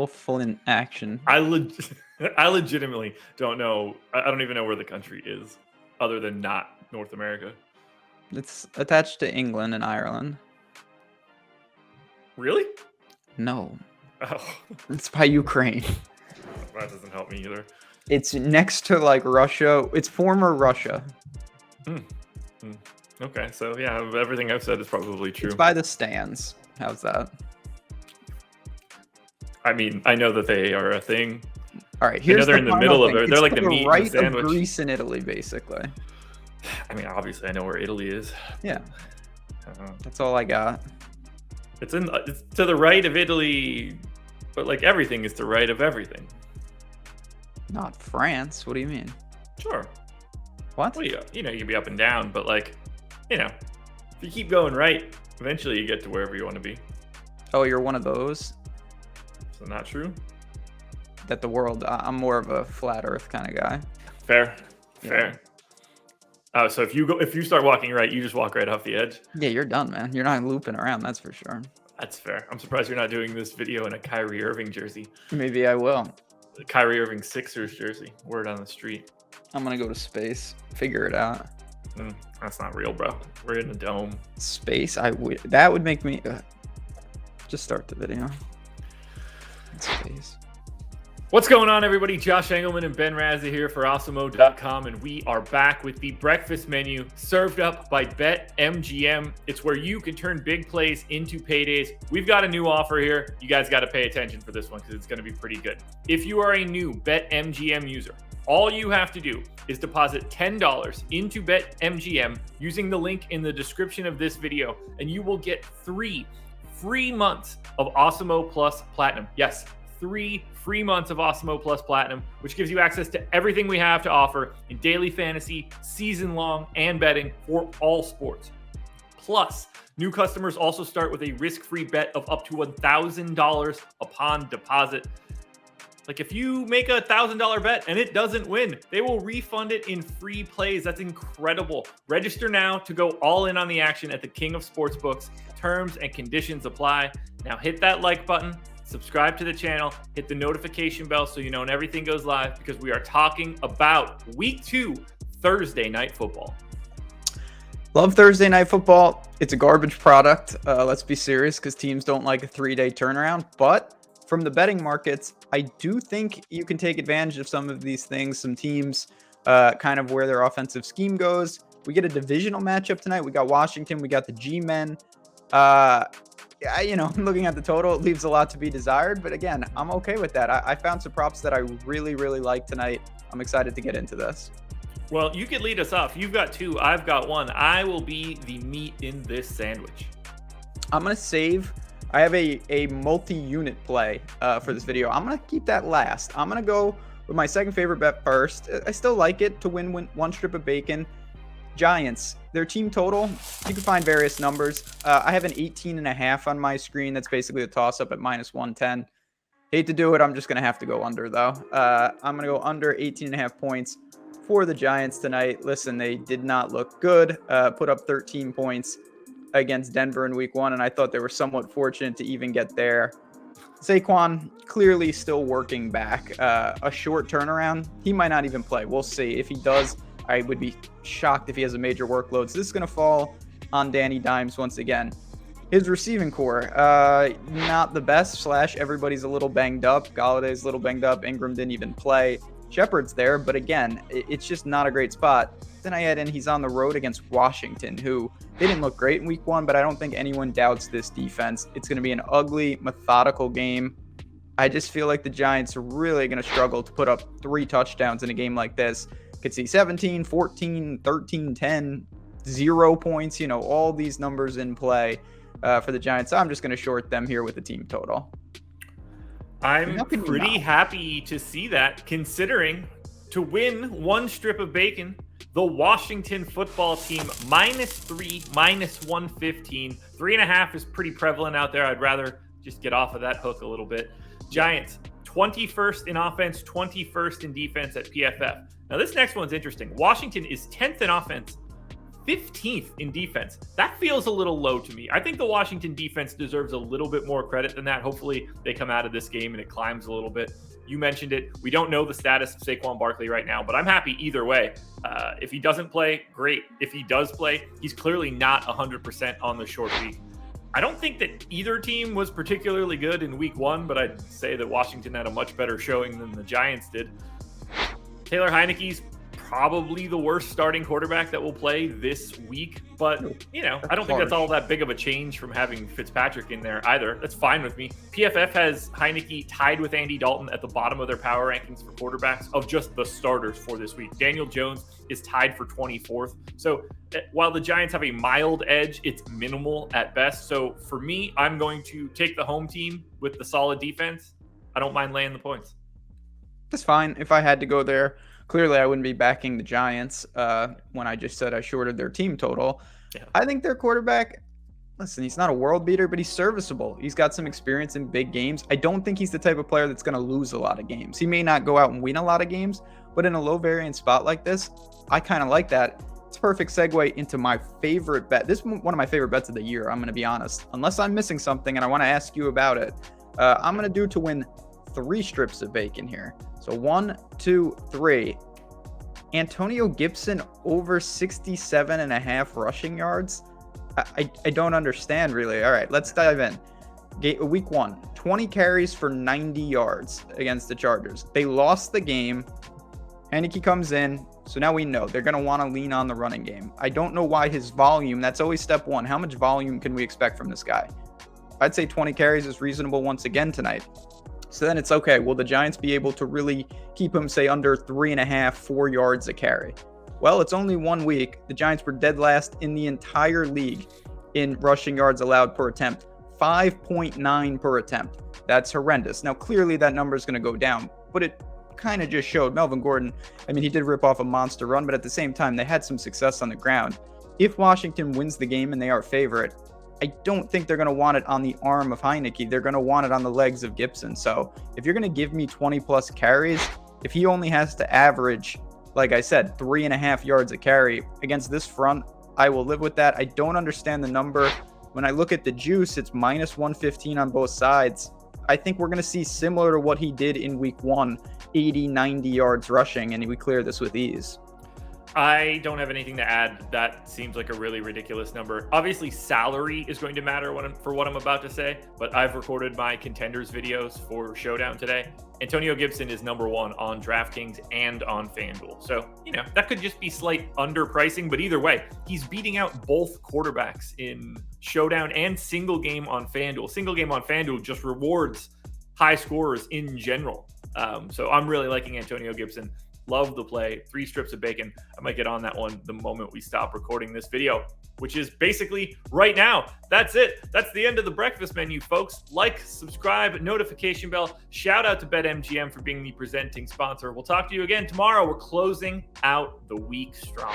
Flint action. I legitimately don't know. I don't even know where the country is, other than not North America. It's attached to England and Ireland. Really? No. Oh, It's by Ukraine. that doesn't help me either. It's next to like Russia. It's former Russia. Okay, so yeah, everything I've said is probably true. It's by the stands. How's that? I mean, I know that they are a thing. All right, here's they're in the middle of it. They're like the meat in the right sandwich. of Greece and Italy, basically. I mean, obviously, I know where Italy is. Yeah, that's all I got. It's to the right of Italy, but like everything is to the right of everything. Not France. What do you mean? Sure. What? Well, you can be up and down, but like, if you keep going right, eventually you get to wherever you want to be. Oh, you're one of those? Is that not true? That the world, I'm more of a flat Earth kind of guy. Fair. Oh, so if you start walking right, you just walk right off the edge. Yeah, you're done, man. You're not looping around, that's for sure. That's fair. I'm surprised you're not doing this video in a Kyrie Irving jersey. Maybe I will. The Kyrie Irving Sixers jersey. Word on the street. I'm gonna go to space. Figure it out. That's not real, bro. We're in a dome. Space? That would make me... just start the video. Space. What's going on, everybody? Josh Engleman and Ben Rasa here for Awesemo.com, and we are back with the breakfast menu served up by BetMGM. It's where you can turn big plays into paydays. We've got a new offer here. You guys got to pay attention for this one because it's going to be pretty good. If you are a new BetMGM user, all you have to do is deposit $10 into BetMGM using the link in the description of this video, and you will get 3 free months of Awesemo Plus Platinum. Yes, 3 free months of Awesemo Plus Platinum, which gives you access to everything we have to offer in daily fantasy, season-long, and betting for all sports. Plus, new customers also start with a risk-free bet of up to $1,000 upon deposit. Like if you make a $1,000 bet and it doesn't win, they will refund it in free plays. That's incredible. Register now to go all in on the action at the King of Sportsbooks. Terms and conditions apply. Now hit that like button, subscribe to the channel, hit the notification bell so you know when everything goes live, because we are talking about Week 2 Thursday Night Football. Love Thursday Night Football. It's a garbage product. Let's be serious, because teams don't like a 3-day turnaround. But from the betting markets, I do think you can take advantage of some of these things. Some teams kind of where their offensive scheme goes. We get a divisional matchup tonight. We got Washington. We got the G-Men. Looking at the total, it leaves a lot to be desired. But again, I'm okay with that. I found some props that I really, really like tonight. I'm excited to get into this. Well, you could lead us off. You've got 2. I've got 1. I will be the meat in this sandwich. I'm going to save. I have a multi-unit play for this video. I'm going to keep that last. I'm going to go with my second favorite bet first. I still like it to win one strip of bacon. Giants, their team total, you can find various numbers. I have an 18.5 on my screen. That's basically a toss-up at -110. Hate to do it. I'm just going to have to go under, though. I'm going to go under 18.5 points for the Giants tonight. Listen, they did not look good. Put up 13 points against Denver in Week 1, and I thought they were somewhat fortunate to even get there. Saquon clearly still working back. A short turnaround. He might not even play. We'll see. If he does, I would be shocked if he has a major workload. So this is going to fall on Danny Dimes once again. His receiving core, not the best. / everybody's a little banged up. Galladay's a little banged up. Ingram didn't even play. Shepard's there, but again, it's just not a great spot. Then I add in he's on the road against Washington, who they didn't look great in Week 1, but I don't think anyone doubts this defense. It's going to be an ugly, methodical game. I just feel like the Giants are really going to struggle to put up 3 touchdowns in a game like this. Could see 17, 14, 13, 10, 0 points, all these numbers in play for the Giants. So I'm just going to short them here with the team total. I'm pretty happy to see that, considering to win 1 strip of bacon, the Washington football team -3, -115. 3.5 is pretty prevalent out there. I'd rather just get off of that hook a little bit. Giants, 21st in offense, 21st in defense at PFF. Now, this next one's interesting. Washington is 10th in offense, 15th in defense. That feels a little low to me. I think the Washington defense deserves a little bit more credit than that. Hopefully they come out of this game and it climbs a little bit. You mentioned it. We don't know the status of Saquon Barkley right now, but I'm happy either way. If he doesn't play, great. If he does play, he's clearly not 100% on the short week. I don't think that either team was particularly good in week 1, but I'd say that Washington had a much better showing than the Giants did. Taylor Heineke's probably the worst starting quarterback that will play this week, but I don't think that's all that big of a change from having Fitzpatrick in there either. That's fine with me. PFF has Heineke tied with Andy Dalton at the bottom of their power rankings for quarterbacks of just the starters for this week. Daniel Jones is tied for 24th. So while the Giants have a mild edge, it's minimal at best. So for me, I'm going to take the home team with the solid defense. I don't mind laying the points. That's fine. If I had to go there, clearly I wouldn't be backing the Giants when I just said I shorted their team total. Yeah. I think their quarterback, listen, he's not a world beater, but he's serviceable. He's got some experience in big games. I don't think he's the type of player that's going to lose a lot of games. He may not go out and win a lot of games, but in a low variance spot like this, I kind of like that. It's a perfect segue into my favorite bet. This is one of my favorite bets of the year, I'm going to be honest. Unless I'm missing something and I want to ask you about it. I'm going to do to win 3 strips of bacon here. So 1, 2, 3. Antonio Gibson over 67.5 rushing yards. I don't understand really. All right, let's dive in. Week 1, 20 carries for 90 yards against the Chargers. They lost the game. Heineke comes in. So now we know they're going to want to lean on the running game. I don't know why his volume, that's always step 1. How much volume can we expect from this guy? I'd say 20 carries is reasonable once again tonight. So then it's okay. Will the Giants be able to really keep him, say, under 3.5, 4 yards a carry? Well, it's only 1 week. The Giants were dead last in the entire league in rushing yards allowed per attempt, 5.9 per attempt. That's horrendous. Now, clearly that number is going to go down, but it kind of just showed Melvin Gordon. I mean, he did rip off a monster run, but at the same time, they had some success on the ground. If Washington wins the game and they are favorite, I don't think they're going to want it on the arm of Heineke. They're going to want it on the legs of Gibson. So if you're going to give me 20 plus carries, if he only has to average, like I said, 3.5 yards a carry against this front, I will live with that. I don't understand the number. When I look at the juice, it's minus 115 on both sides. I think we're going to see similar to what he did in week 1, 80, 90 yards rushing, and we clear this with ease. I don't have anything to add. That seems like a really ridiculous number. Obviously, salary is going to matter for what I'm about to say, but I've recorded my contenders videos for Showdown today. Antonio Gibson is number 1 on DraftKings and on FanDuel. So, that could just be slight underpricing, but either way, he's beating out both quarterbacks in Showdown and single game on FanDuel. Single game on FanDuel just rewards high scorers in general. So I'm really liking Antonio Gibson. Love the play. 3 strips of bacon. I might get on that one the moment we stop recording this video, which is basically right now. That's it. That's the end of the breakfast menu, folks. Like, subscribe, notification bell. Shout out to BetMGM for being the presenting sponsor. We'll talk to you again tomorrow. We're closing out the week strong.